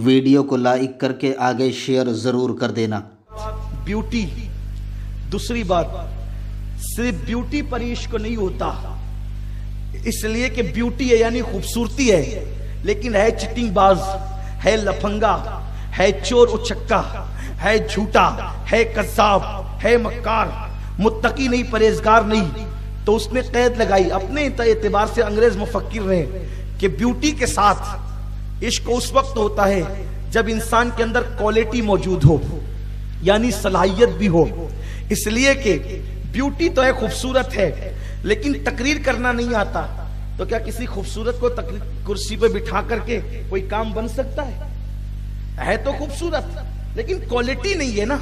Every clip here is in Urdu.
ویڈیو کو لائک کر کے آگے شیئر ضرور کر دینا۔ بیوٹی، دوسری بات، صرف بیوٹی پر عشق نہیں ہوتا، اس لیے کہ بیوٹی ہے یعنی خوبصورتی ہے، لیکن ہے چٹنگ باز، ہے لفنگا، ہے چور اچکا، ہے جھوٹا، ہے قذاب، ہے مکار، متقی نہیں، پرہیزگار نہیں، تو اس نے قید لگائی اپنے اعتبار سے انگریز مفکر نے کہ بیوٹی کے ساتھ عشق اس وقت ہوتا ہے جب انسان کے اندر کوالٹی موجود ہو، یعنی صلاحیت بھی ہو۔ اس لیے کہ بیوٹی تو ہے، خوبصورت ہے، لیکن تقریر کرنا نہیں آتا، تو کیا کسی خوبصورت کو کرسی پہ بٹھا کر کے کوئی کام بن سکتا ہے تو خوبصورت، لیکن کوالٹی نہیں ہے نا،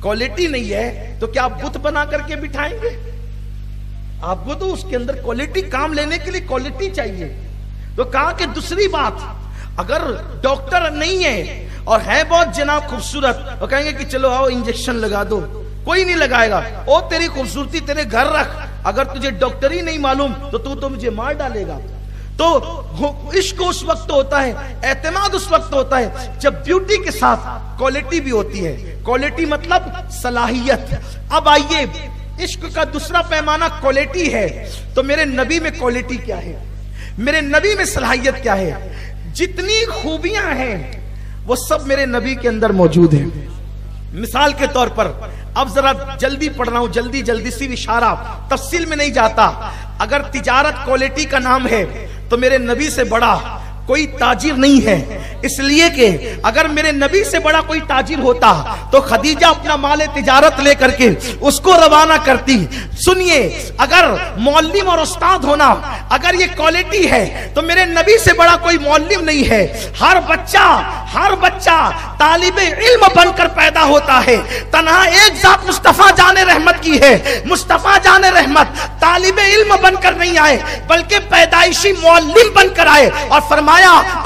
کوالٹی نہیں ہے تو کیا آپ بت بنا کر کے بٹھائیں گے؟ آپ کو تو اس کے اندر کوالٹی، کام لینے کے لیے کوالٹی چاہیے۔ تو کہا کہ دوسری بات، اگر ڈاکٹر نہیں ہے اور ہے بہت جناب خوبصورت، وہ کہیں گے کہ چلو آؤ انجیکشن لگا دو، کوئی نہیں لگائے گا، او تیری خوبصورتی تیرے گھر رکھ، اگر تجھے ڈاکٹر ہی نہیں معلوم تو مجھے مار ڈالے گا۔ تو عشق اس وقت ہوتا ہے، اعتماد اس وقت ہوتا ہے جب بیوٹی کے ساتھ کوالٹی بھی ہوتی ہے۔ کوالٹی مطلب صلاحیت۔ اب آئیے، عشق کا دوسرا پیمانہ کوالٹی ہے، تو میرے نبی میں کوالٹی کیا ہے، میرے نبی میں صلاحیت کیا ہے؟ جتنی خوبیاں ہیں وہ سب میرے نبی کے اندر موجود ہیں۔ مثال کے طور پر، اب ذرا جلدی پڑھ رہا ہوں، جلدی سی اشارہ، تفصیل میں نہیں جاتا۔ اگر تجارت کوالٹی کا نام ہے تو میرے نبی سے بڑا کوئی تاجر نہیں ہے، اس لیے کہ اگر میرے نبی سے بڑا کوئی تاجر ہوتا تو خدیجہ اپنا مال تجارت لے کر کے اس کو روانہ کرتی۔ سنیے، اگر معلم اور استاد ہونا اگر یہ کوالٹی ہے تو میرے نبی سے بڑا کوئی معلم نہیں ہے۔ ہر بچہ طالب علم بن کر پیدا ہوتا ہے، تنہا ایک ذات مصطفیٰ جان رحمت کی ہے، مصطفیٰ جان رحمت طالب علم بن کر نہیں آئے بلکہ پیدائشی معلم بن کر آئے، اور فرمایا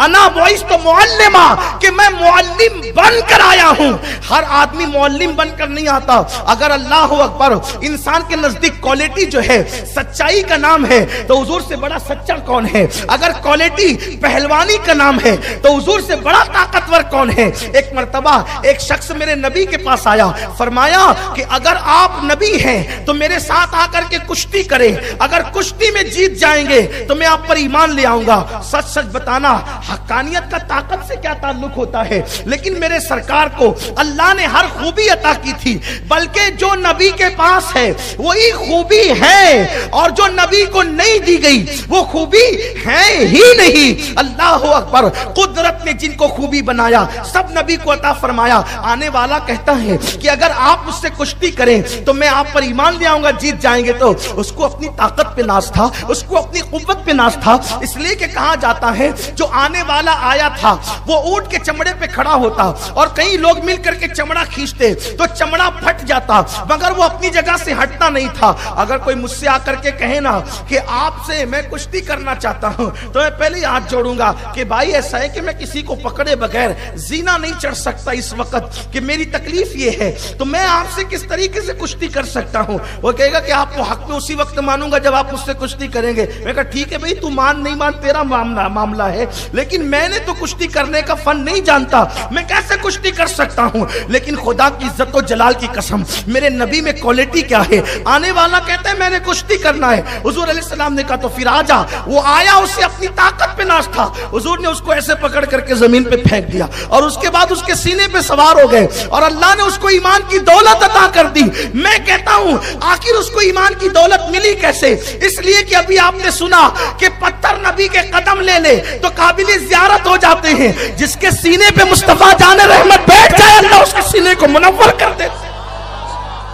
انا بعثت معلما، کہ میں معلم بن کر آیا ہوں۔ ہر آدمی معلم بن کر نہیں آتا۔ اگر اللہ اکبر، انسان کے نزدیک کوالٹی جو ہے سچائی کا نام ہے تو حضور سے بڑا سچا کون ہے؟ اگر کوالٹی پہلوانی کا نام ہے تو حضور سے بڑا طاقتور کون ہے؟ ایک مرتبہ ایک شخص میرے نبی کے پاس آیا، فرمایا کہ اگر آپ نبی ہیں تو میرے ساتھ آ کر کے کشتی کریں، اگر کشتی میں جیت جائیں گے تو میں آپ پر ایمان لے آؤں گا۔ سچ بتانا، حقانیت کا طاقت سے کیا تعلق ہوتا ہے، لیکن میرے سرکار کو اللہ نے ہر خوبی عطا کی تھی، بلکہ جو نبی کے پاس ہے وہی خوبی ہے، اور جو نبی کو نہیں دی گئی وہ خوبی ہے ہی نہیں۔ اللہ اکبر، قدرت نے جن کو خوبی بنایا سب نبی کو عطا فرمایا۔ آنے والا کہتا ہے کہ اگر آپ مجھ سے کشتی کریں تو میں آپ پر ایمان لے آؤں گا، جیت جائیں گے۔ تو اس کو اپنی طاقت پہ ناز تھا، اس کو اپنی قوت پہ ناز تھا، اس لیے کہ کہا جاتا ہے جو آنے والا آیا تھا وہ اونٹ کے چمڑے پہ کھڑا ہوتا، اور کئی لوگ مل کر کے چمڑا کھینچتے تو چمڑا پھٹ جاتا، مگر وہ اپنی جگہ سے ہٹتا نہیں تھا۔ اگر کوئی مجھ سے آ کر کے کہے نا کہ آپ سے میں کشتی کرنا چاہتا ہوں تو میں پہلے ہاتھ جوڑوں گا کہ بھائی ایسا ہے کہ میں کسی کو پکڑے بغیر زینہ نہیں چڑھ سکتا اس وقت، کہ میری تکلیف یہ ہے، تو میں آپ سے کس طریقے سے کشتی کر سکتا ہوں؟ وہ کہے گا کہ آپ کو حق میں اسی وقت مانوں گا جب آپ مجھ سے کشتی کریں گے۔ میں کہا ٹھیک ہے بھائی، تو مان نہیں مان تیرا معاملہ ہے، لیکن میں نے تو کشتی کرنے کا فن نہیں جانتا، میں کیسے کشتی کر سکتا ہوں؟ لیکن خدا کی عزت و جلال کی قسم، میرے نبی میں کوالٹی کیا ہے؟ آنے والا کہتا ہے میں نے کشتی کرنا ہے، حضور علیہ السلام نے کہا تو پھر آجا۔ وہ آیا، اسے اپنی طاقت پہ ناز تھا، حضور نے اس کو ایسے پکڑ کر کے زمین پہ پھینک دیا، اور اس کے بعد اس کے سینے پہ سوار ہو گئے، اور اللہ نے اس کو ایمان کی دولت عطا کر دی۔ میں کہتا ہوں آخر اس کو ایمان کی دولت ملی کیسے؟ اس لیے کہ ابھی آپ نے سنا کہ پتھر نبی کے قدم لے لے تو قابل زیارت ہو جاتے ہیں، جس کے سینے پہ مصطفیٰ جان رحمت بیٹھ جائے اللہ اس کے سینے کو منور کر دے۔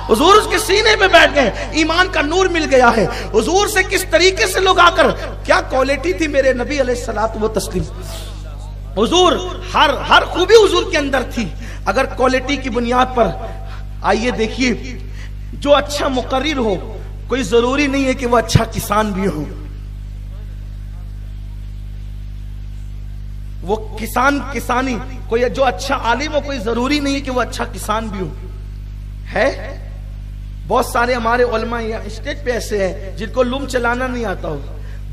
حضور اس کے سینے پہ بیٹھ گئے، ایمان کا نور مل گیا ہے۔ حضور سے کس طریقے سے لوگ آ کر، کیا کوالٹی تھی میرے نبی علیہ الصلوۃ والتسلیم۔ حضور ہر خوبی حضور کے اندر تھی۔ اگر کوالٹی کی بنیاد پر، آئیے دیکھیے، جو اچھا مقرر ہو کوئی ضروری نہیں ہے کہ وہ اچھا کسان بھی ہو۔ وہ کسانی، کوئی جو اچھا عالم ہو کوئی ضروری نہیں ہے کہ وہ اچھا کسان بھی ہو۔ ہے بہت سارے ہمارے علماء اسٹیج پہ ایسے ہیں جن کو لوم چلانا نہیں آتا ہو،